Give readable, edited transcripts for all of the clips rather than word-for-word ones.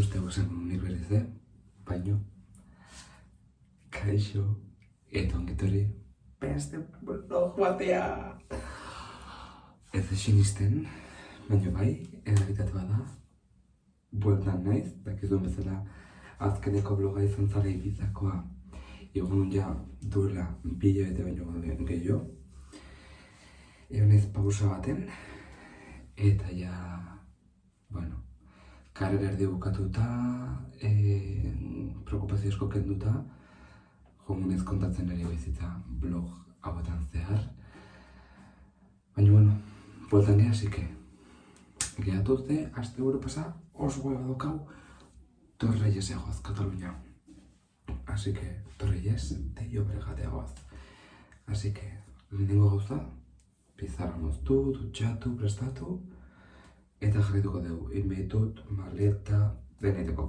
uste guzen nik berriz, baino, kaixo, eta ongitori, beste blog batea. Ez sinisten, baino bai, errealitate bada, bueltan naiz, dakizuen bezala, azkeneko bloga izan zara Ibizakoa, egon ja duela 2 hilabete baino gehiago. Egon naiz pausa baten, eta ja, bueno, karrera erdi bukatuta, preokupazio asko kenduta, joan naiz kontatzen ari bizitza blog hauetan zehar. Baina, bueno, bueltan geha, así que, gehatuzte, aste buru pasa, oso guai badokau, Torreyes egoaz, Katalunia. Así que, Torreyes, de Llobregat egoaz. Así que, lehenengo gauza, pizarra moztu, dutxatu, prestatu, eta jarrituko dugu, inbitut, maleta, deneteko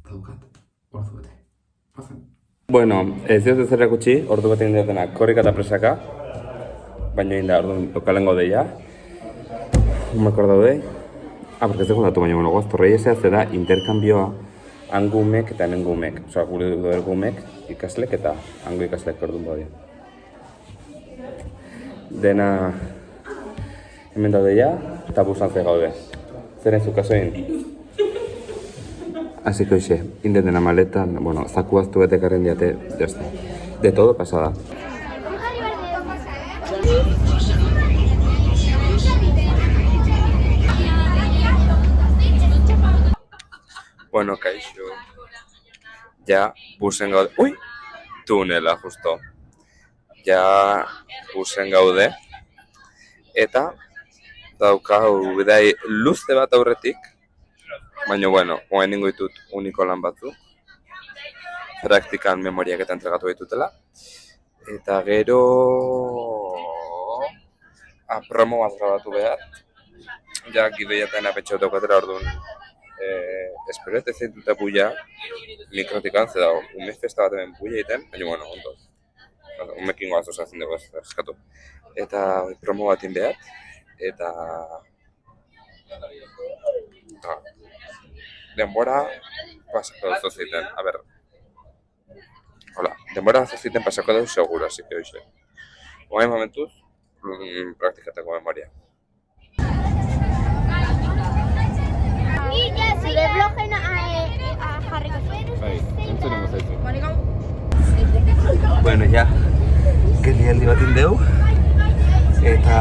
daukat, ordu bete. Pasen. Bueno, ez dut ez erakutsi, ordu bete indetenak korrika eta presaka, baina inda, ordu lokalengo deia. Umakor daude, porque ez dugu datu baina, bueno, goaz, Torreyesea zeda interkambioa hangumek eta nengumek. Osa, gure duergumek ikaslek eta hangu ikaslek orduan bodi. Dena hemen daude ja, eta busan ze gaude. Zeren zu kasoin? Así que hoxe, indeten la maleta, bueno, zakuaztu betekarren diate, jazta. De todo pasada. Bueno, kaixo. Ja, busen gaude. Ui! Tunela, justo. Ja, busen gaude. Eta, daukau bidai luze bat aurretik. Baina, bueno, moen ningu ditut uniko lan batzu. Praktikan memoriak eta entregatu ditutela. Eta gero... promo bat grabatu behar. Ja, gidoiaten apetxo daukatera orduan. Espero ez zein dute buia mikrotikan, ze dago, ume festa bat hemen buia egiten, baina, bueno, ondo. Umekin goaz osatzen dugu ez eskatu. Eta promo bat behar, eta... denbora pasako dut zeiten, a ber... Hola, denbora zeiten pasako dut seguro, así que hoxe. Oain momentuz, praktikateko memoria. Zure blogen jarriko zuen. Bai, entzunengo zaitu. Bueno, ja, geldialdi bat indeu, eta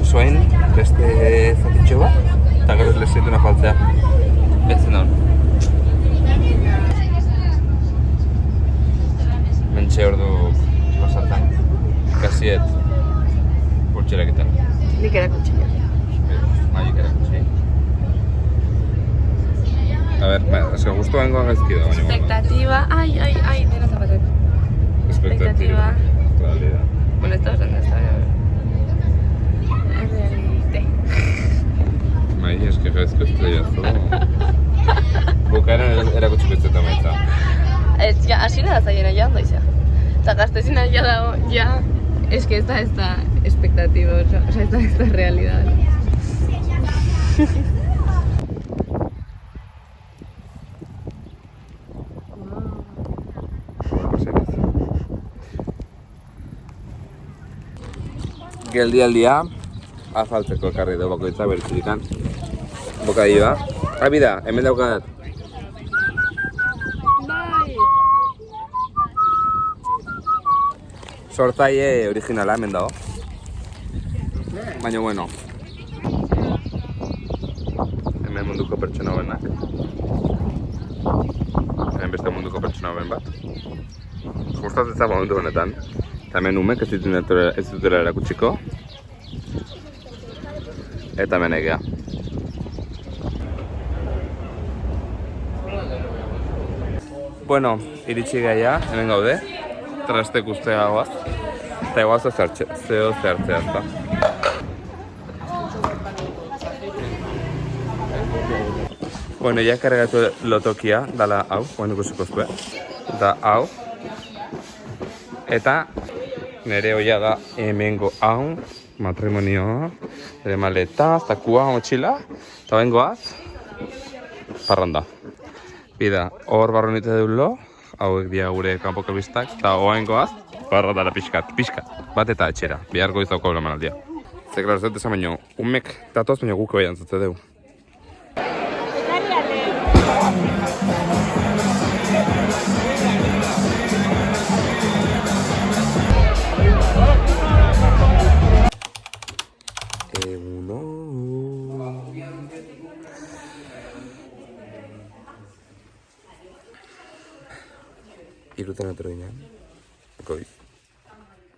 zuen beste zatitxo bat, eta gero lezituna faltzea. Betzen hon. Mentxe ordu pasatzen. Kasiet pultxeraketan. Nik erakutsi. Maik erakutsi. A ver, es que gustu bengoa gaizki da, baina... Expectativa, ai, dena zapatet. Expectativa. Realidad. Bueno, esto es donde está. Realite. Mai, es que gaizki estraiazu. Bukaeran erakutsiko ez dut amaitza. Ez, ja, asina da zaiena ja, ondo izan. Eta gaztezina ja dago, ja, es que ez da expectativa, o sea, ez da realidad. Geldialdia, afaltzeko ekarri du bakoitza bertzirikan. Bokadioa. Abida, hemen daukat. Sortzaile originala hemen dago. Baina, bueno. Hemen munduko pertsona benak. Hemen beste munduko pertsona ben bat. Gustatzen zaba momentu honetan. Eta hemen umek ez dutela erakutsiko. Eta hemen egea. Bueno, iritsi gaia, hemen gaude. Trastek ustea goaz. Eta egoaz zeo zertzea ezta. Bueno, ya kargatu lotokia, dala hau, guen ikusiko zuen. Da hau. Eta nire hoia da hemengo hau, matrimonioa, nire maleta, zakua, motxila, eta bengoaz, parranda. Bida, hor barronite deulo, hauek dira gure kanpoko bistak, eta oaingoaz, parrandara pixkat, bat eta etxera, biharko izauko emanaldia. Zer, klaro, ez dut esan baino, umek datoz baino guk bai antzatze deu. Irutan atero ginen, goiz.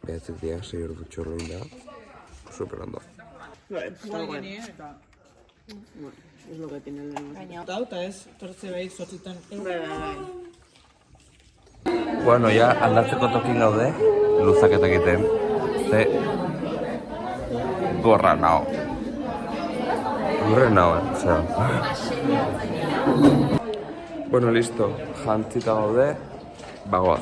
Behatzek dira, 6 ordu txorro da, super ondo. Eta ez, tortze behit sortzitan. Bueno, ja, aldatzeko tokin gaude, luzaketak egiten, ze gorra nao. Gorra nao, osea. Bueno, listo, jantzita gaude, bagoaz.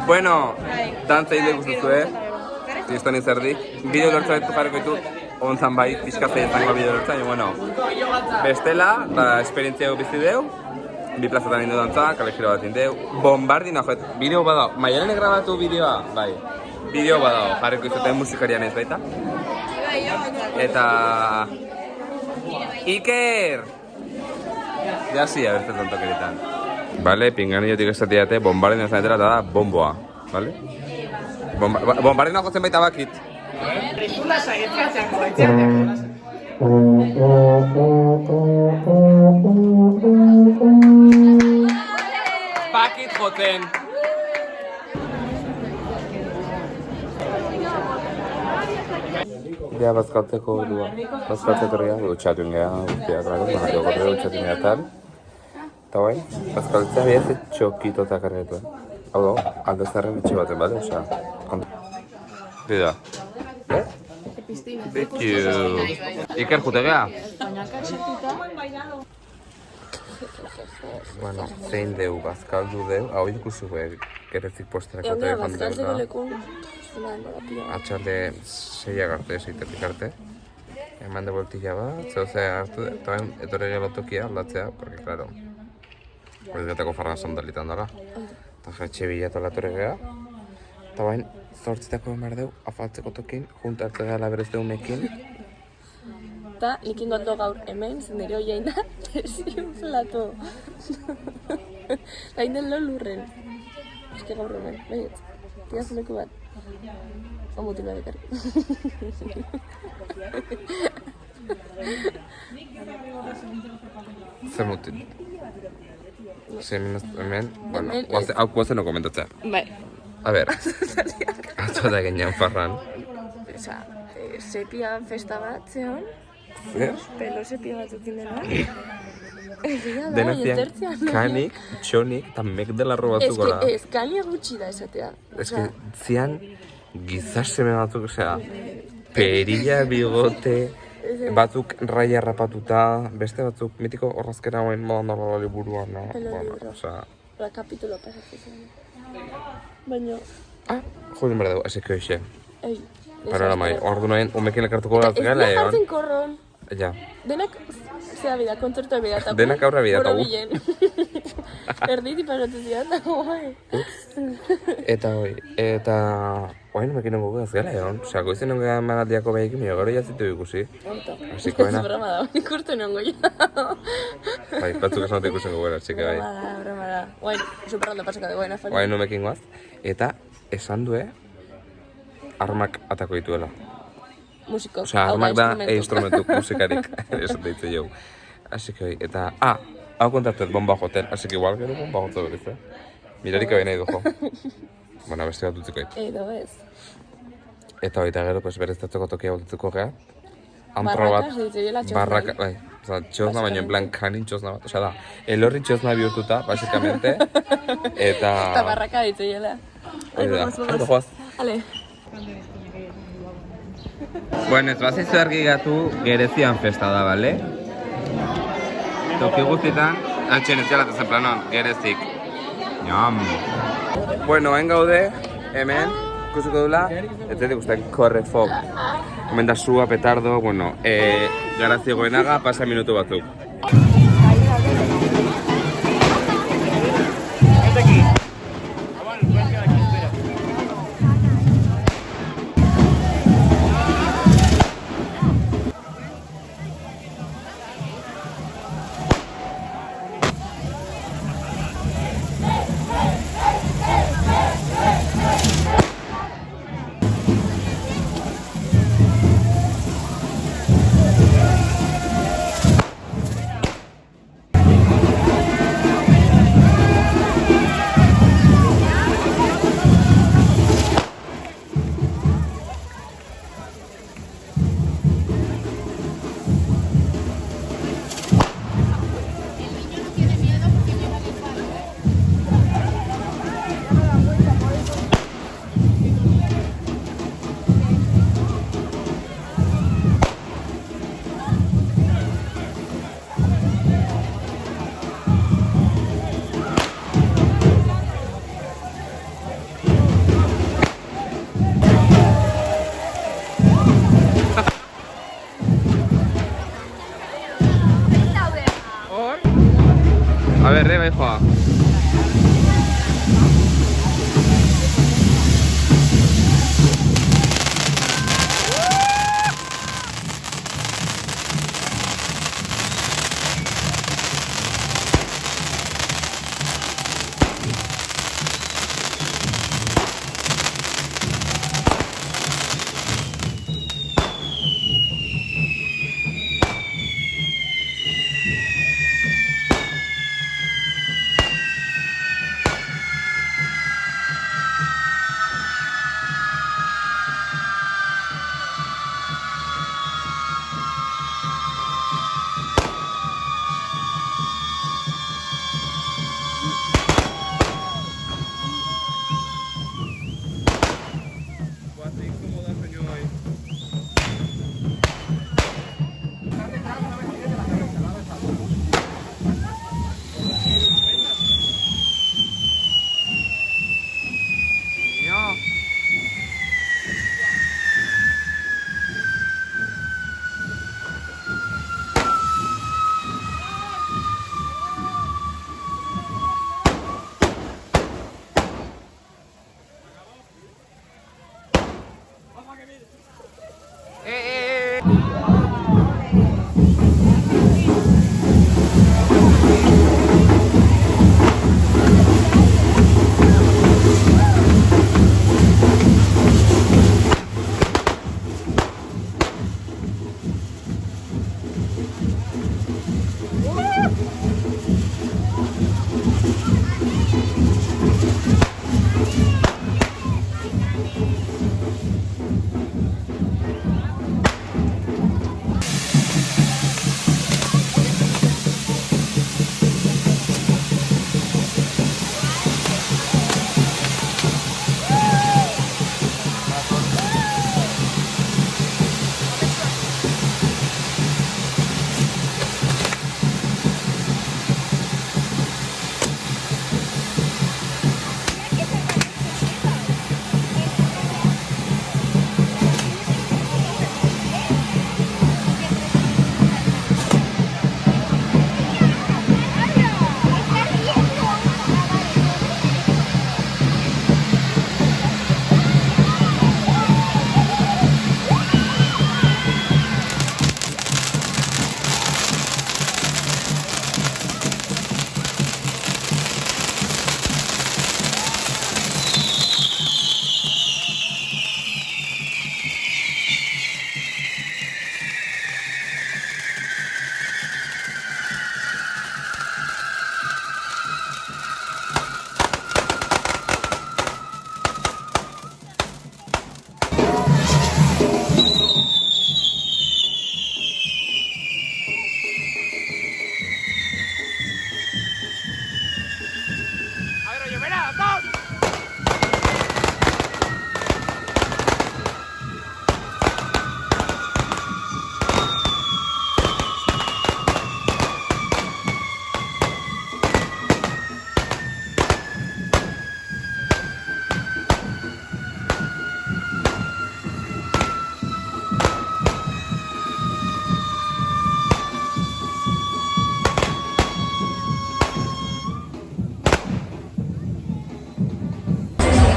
Bueno, dantza egin dugu zuzue. Kristo nizerdik. Bideo lortza betu jarriko ditut. Ontzan bai, pixkatzea izango bideo lortza. Bueno, bestela, esperientzia egu bizi deu. Bi plazatan indu dantza, kale giro bat indeu. Bombardin, joet, bideo badao. Maialen grabatu bideoa, bai. Bideo badao, jarriko izuten musikarian ez baita. Eta... Iker! Ja zi, abertzen tontokeritan. Vale, pinganillotik esatiate, bombardin ez zanetela eta da bomboa. Vale? Bombardin jotzen baita bakit. Bakit jotzen! Ja, bazkaltzeko ordua. Bazkaltzeko horria, dutxatu ingea, guztiak, manako gorre dutxatu ingea tal. Eta bai, bazkaltzea behaz txokito eta karretu. Hau da, aldezarren etxe baten, bale? Osea, bida. Thank you. Iker jutegea? Bueno, zein deu, bazkaldu deu. Hau ikusi gerezik posterak eta bazkaltzeko lekun. Atxalde 6 arte, 6 arte. Eman de voltilla bat, zehozea hartu, eta etorri gelotokia aldatzea, porque, claro, hori gateko farran sandalitan dara. Eta jetxe bilatu alatorri geha. Eta bain, zortzitako emar deu, afaltzeko tokin, juntartze gala berez deunekin. Eta nikin gondo gaur hemen, zenderi hoiain da, desinflatu. Gain den lo lurren. Eske gaur hemen, behietz. Tia zuleku bat. O mutil bat ekarri. Zer mutil? Hemen, bueno, hau guazen no komentatzea. Bai. A ber, atzo da genean farran. Osa, sepia festa bat, zeon? Zer? Pelo sepia bat ukin dena. Dena zian kanik, txonik, eta mek dela robazuko da. Ez, kania gutxi da esatea. Ez que zian gizaseme batzuk, osea, perilla, bigote, batzuk raia rapatuta, beste batzuk mitiko horrazkera hauen modan dara liburuan, no? Bueno, osea... La kapitulo pasatzen. Baina... Ah, joden behar dugu, esek hoxe. Ei. Panoramai, ordu nahin, umekin elkartuko gara gala, Ez jartzen korron. Ja. Denak, zera bida, kontzertua bida, eta Denak aurra bida, eta Erditi pasatu zidan, eta guai. Eta oain umekin nengo gaz gala, egon. Osea, goizen nengo magaldiako behikin, mio gero jazitu ikusi. Hasiko Ez broma da, ikusten nengo ja. Bai, batzuk esan dut ikusen gogera, txika bai. Broma da. Guain, superrondo pasaka de guain afari. Oain umekin goaz. Eta esan due, armak atako dituela. Musiko. Osea, armak da instrumentu musikarik, esan deitze jau. Así que, eta, hau kontartet bomba hotel, así que igual gero bomba hotel beriz, Mirarik abena idu jo. Bueno, beste bat dutziko dit. Edo ez. Eta hoita gero, pues bereztatzeko tokia voltetuko geha. Antro bat, Barrakas ditzeiela txosna. barraka, bai. Osa, txosna baino, en plan, kanin txosna bat. Osea da, elorri txosna bihurtuta, basicamente. Eta barraka ditzeiela. hori da, ondo joaz. Ale. Bueno, ez bazizu argi gatu gerezian festa da, bale? Toki guztietan, antxen ez jalatzen zen planon, gerezik. Nyam! Bueno, hain gaude, hemen, ikusiko dula, ez dut ikusten korre fok. Hemen da sua, petardo, bueno, garazio goenaga, pasa minutu batzuk. A ver, Reba, hijo.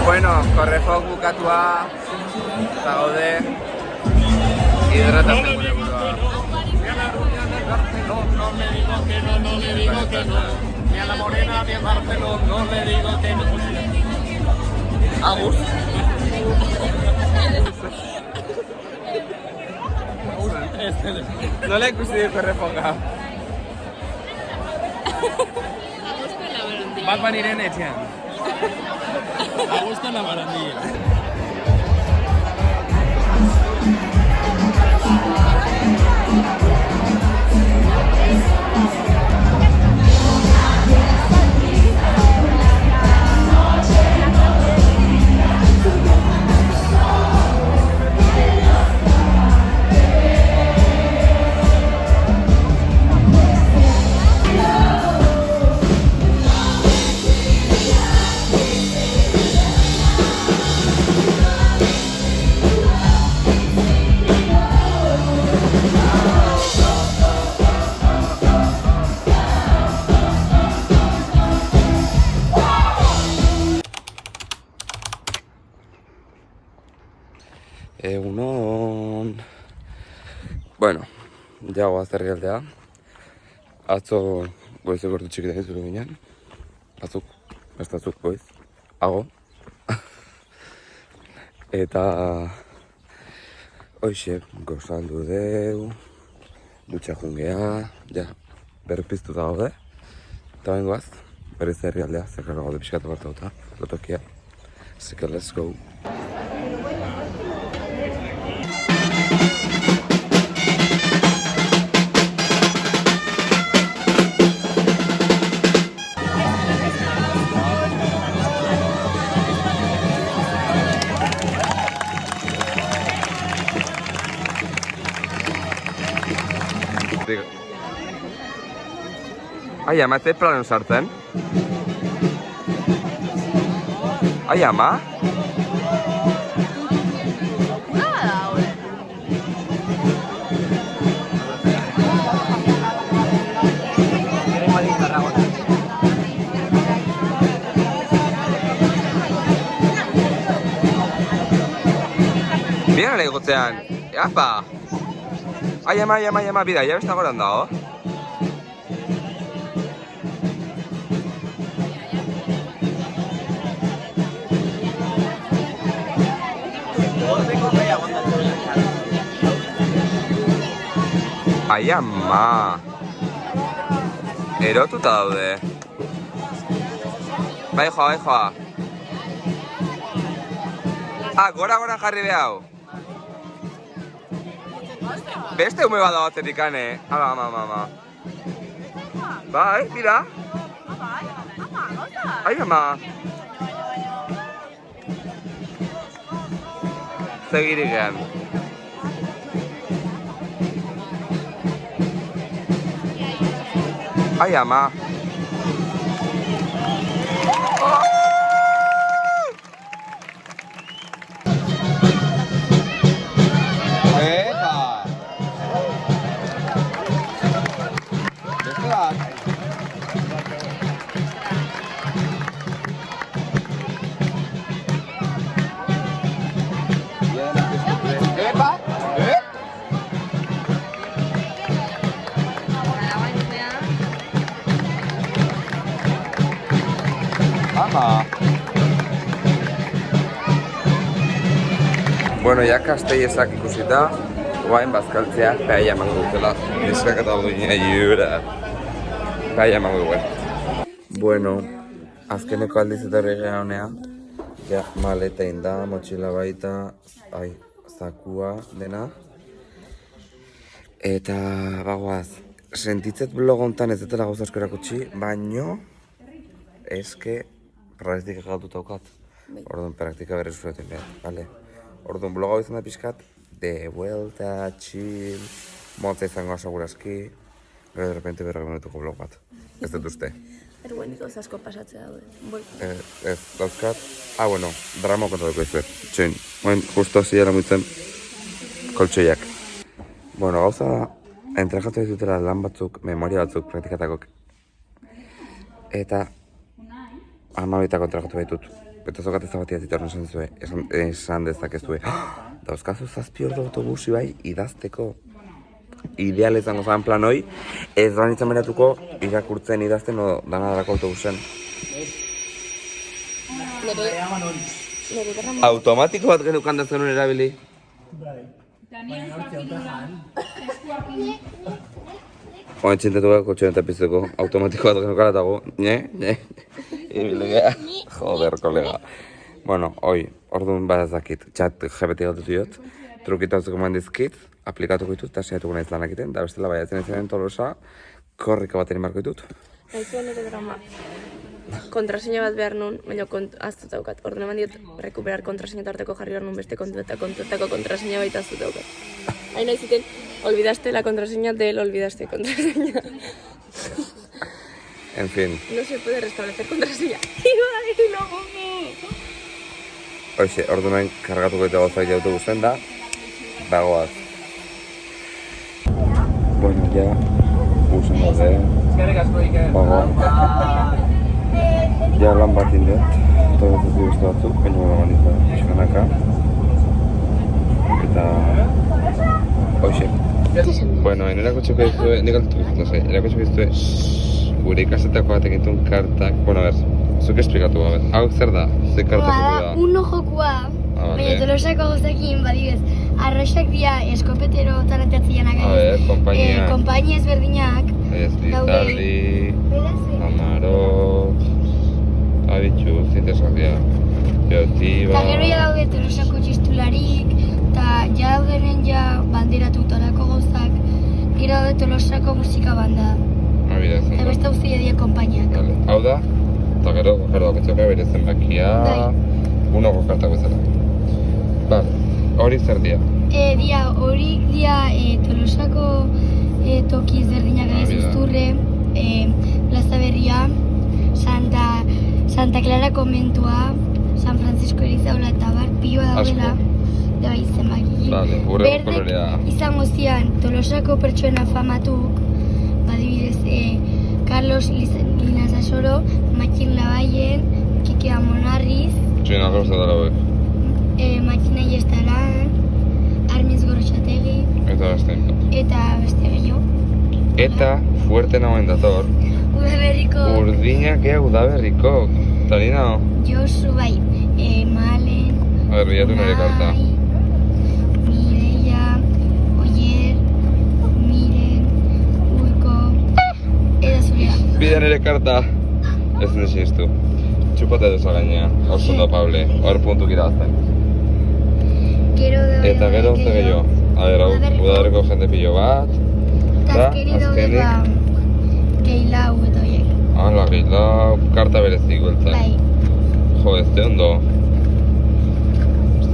Bueno, korrefok bukatua, eta gaude, hidratatzen gure burua. No le digo que no, no le digo que no. Ni a la morena ni a Barcelona, no le digo que no. Agus. Nola ikusi dut korrefoka? Bat baniren etxean. A gusto en la barandilla. Egunon. Bueno, ja goaz herrialdea. Atzo goizeko ordu txikita izuru ginen. Batzuk, beste batzuk goiz. Hago. Eta hoxe, gozaldu deu. Dutxa jungea. Ja, berpiztu da gaude. Eta bengoaz, berriz herrialdea. Zerkara gaude pixkatu bartauta. Lotokia. Zeka, let's go. Ai, ama, ez zait planen sartzen? Ai, ama? Bien egotzean, apa! Ai, ama, bida, ya besta goran dago. Ai, ama! Erotuta daude. Bai joa. Ah, gora jarri behau. Beste ume bat dago atzetik, ane? Ama. Bai, mira. Ai, ama. Segirik egan. Ai, ama. Bueno, ja Castellezak ikusita, guain bazkaltzea paella emango dutela. Neskak eta duina jura. Paella emango duen. Bueno, azkeneko aldiz eta horregea honea. Ja, maleta inda, motxila baita, zakua dena. Eta, bagoaz, sentitzet blog hontan ez dutela gauza asko erakutsi, baino, eske, praktika galduta daukat. Orduan, praktika berriz zuetan behar, bale? Orduan, bloga hau izan da pixkat, de vuelta, chill, motza izango aseguraski, gero de repente berrak menutuko blog bat. Ez dut uste. Erguen gauza asko pasatzea daude. Ez, dauzkat. Bueno, drama kontatuko izuet. Txoin, justo ziara muitzen koltsoiak. Bueno, gauza da, entregatu ditutela lan batzuk, memoria batzuk, praktikatakok. Eta, amabitako entregatu baitut. Eta zokat ez da batia zitorren esan dezakezue. Dauzkazu 7 ordu autobusi bai, idazteko. Ideal izango zan plan hoi, ez da nintzen beratuko irakurtzen idazten o dana darako autobusen. Automatiko bat genukan da zenun erabili? Oen txintetu gara kotxean eta pizteko, automatiko bat genukara dago, ibilegea, joder, kolega. Bueno, hoi, orduan badazakit, txat GPT gatutu diot, trukita batzuk eman dizkit, aplikatuko ditut, eta saiatuko nahiz lanak iten, eta bestela baiatzen izan tolosa, korrika baten inbarko ditut. Haizuen ere drama. Kontraseina bat behar nun, baina aztut daukat. Orduan eman diot, rekuperar kontraseina tarteko jarri behar nun beste kontuetako kontraseina baita aztut daukat. Hain nahi ziten, olvidaste la contraseña del olvidaste contraseña. En fin. No se puede restablecer contraseña. Ibai, no. Hoxe, orduan kargatuko eta gozak autobusen da, bagoaz. Bueno, ja, busen gaude, bagoaz. Ja lan bat indiot, eta ez dut batzuk, baina gona bandita, eskanaka. Eta... Hoxe. Bueno, erakutxeko dizue, nik altuko dut, lasai. Erakutxeko dizue gure ikasetako bat egitun kartak... Bueno, a ver, zuk esplikatu, a ver. Hau zer da? Ze kartak Da, da? uno jokua, baina Tolosako gauzakin, badibez, arroxak dira eskopetero tarantatzianak. A ver, kompainia. Kompainia ezberdinak. Ez daude. Taldi, Amaro... Abitxu, zintesakia. Beotiba... Eta gero ja daude Tolosako txistularik, eta ja daudenen ja banderatutarako gauzak, gero daude Tolosako musika banda. Abida Eta zen. beste guztia dira konpainiak. Vale. Hau da, eta gero bakotxoka bere zenbakia... Unoko kartak bezala. Vale, hori zer dia? Horik dia Tolosako toki ezberdinak ere zuzturre, Plaza Berria, Santa Clara Komentua, San Francisco Elizaola eta bar, pioa daudela, da bai zenbaki. Vale, urreko kolorea. Izango zian Tolosako pertsoena famatuk, badibidez, Carlos Linasasoro, Matxin Labayen, Kike Amonarriz, Txuena gauza dara hauek. Matxina Iestaran, Armiz Gorrotxategi, Eta beste gehiago. Eta fuerte nagoen dator, Udaberriko urdinak ea udaberriko. Talina, Josu bai, Malen, a ber, bilatu nire karta. Mireia, Oier, Miren, Urko, eta zurea. Bida nire karta. Ez nire sinistu. Txupate duza gainea, hor zondo Pable, hor puntuk irabazten. Eta gero ze gehiago. A ber, hau, udaberriko jende pilo bat. Eta azkenik Geilau eta horiek. Hala, gailau, karta berezik gueltzen. Bai. Jo, ez de ondo.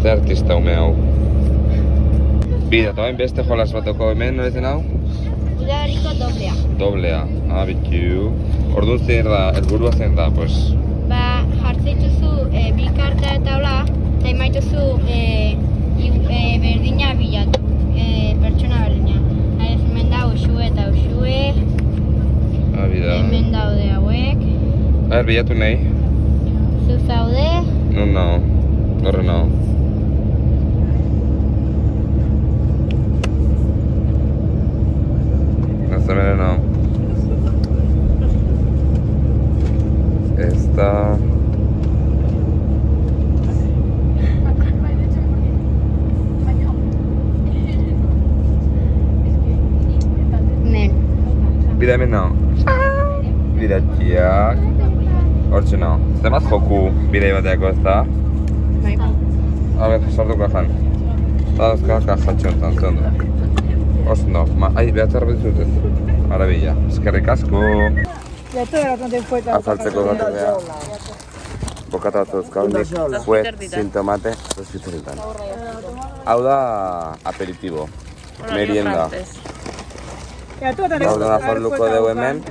Ze artista ume hau. Bida, eta bain beste jolas batoko hemen, nore zen hau? Udaberriko doblea. Doblea, abitu. Orduan zein da, helburua zein da, pues... Ba, jartzeituzu bi karta eta hola, eta emaituzu berdina bilatu, pertsona berdina. Hemen da Uxue eta Uxue, Abida. hemen daude hauek, A ber, bilatu nahi. zu zaude, Non nao, horre nao. Nazemere nao. Ez da... hemen. Bida hemen nao. Bidatxiak. Hortxe nao. Zenbat joku bidei bateako ez da? Bai. A ber, sartu kajan. Eta dazka kajatxe honetan, ze ondo. Ondo, ai, behatzea repetizut ez. Maravilla, eskerrik asko. Azaltzeko gatu beha. Bokata bat dauzkaundik, fue, sin tomate, zazpiterritan. Hau da aperitibo, merienda. Hau da nafarluko dugu hemen,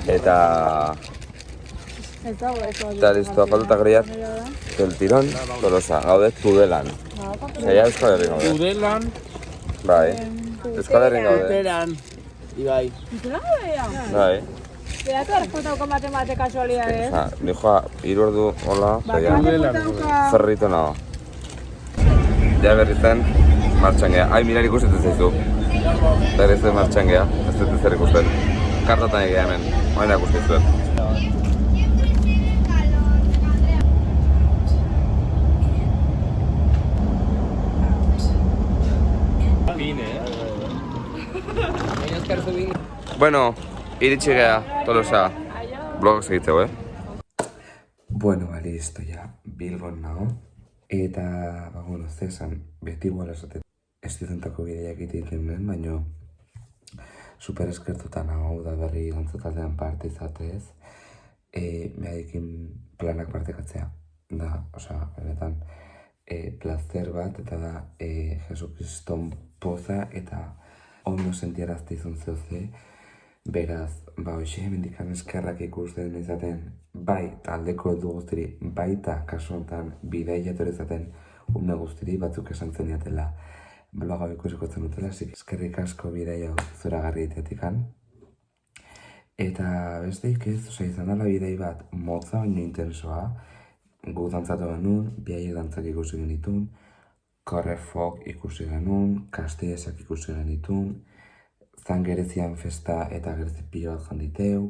eta listo, afalduta greiat, del tirón, Tolosa, gaude Tudelan. Zaila Euskal Herri gaude. Tudelan, Bai, Euskal Herri gaude. Teran, Ibai. Bai. Beatu erresputauko mate kasualidades. Ni joa, 3 ordu, hola, zaila. Ferrito nago. Ja berri zen, martxan geha. Ai, mirar ikustetzen zaizu. Berri zen martxan geha, ez dut zer ikusten. Kartatan egia hemen, hoen akustizuet. Bueno, iritsi geha, Tolosa. Blogak segitzeu, Bueno, ba, listo, ja, Bilbon nago. Eta, ba, bueno, zesan, beti igual esatet estudentako bideiak egiten nuen, baina super eskertuta nago da berri gantzataldean parte izatez. Behaiekin planak partekatzea. Da, osea, benetan, placer bat, eta da, Jesukriston poza, eta ondo sentiarazte izan zehoze. Beraz, ba, hoxe, mendikan eskerrak ikusten izaten, bai, taldeko du guztiri, baita, kasu honetan, bidaia ezaten, ume guztiri batzuk esan zeniatela, bloga ikusikotzen dutela, eskerrik asko bidaia zoragarri iteatikan. Eta besteik ez, osea, izan dela bidei bat, motza baino intensoa, gu dantzatu genuen, biaiek dantzak ikusi genitun, Korrefok ikusi genuen, Kastellesak ikusi genitun, Zangerezian festa eta gerezi pilo bat janditeu,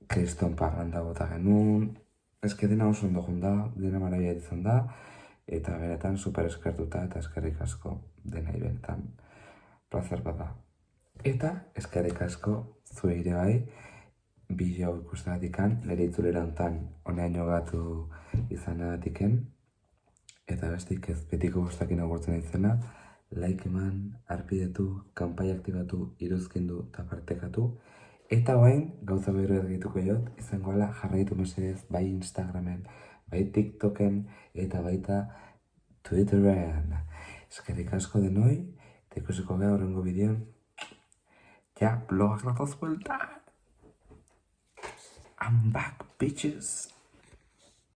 Kriston parranda bota genuen, eske dena oso ondo da, dena marabia izan da, eta benetan super eskertuta eta eskerrik asko dena benetan plazer bat da. Eta eskerrik asko zuei ere bai, bideo ikustagatikan, nire itzulera hontan honeaino gatu izanagatiken, eta bestik ez betiko gustakin agurtzen izena, like eman, arpidetu, kanpai aktibatu, iruzkindu eta partekatu. Eta bain, gauza berri egituko jot, izango ala jarraitu mesedez bai Instagramen, bai TikToken eta baita Twitteren. Eskerrik asko denoi, eta ikusiko gara horrengo bideon. Ja, blogak datoz buelta! I'm back, bitches!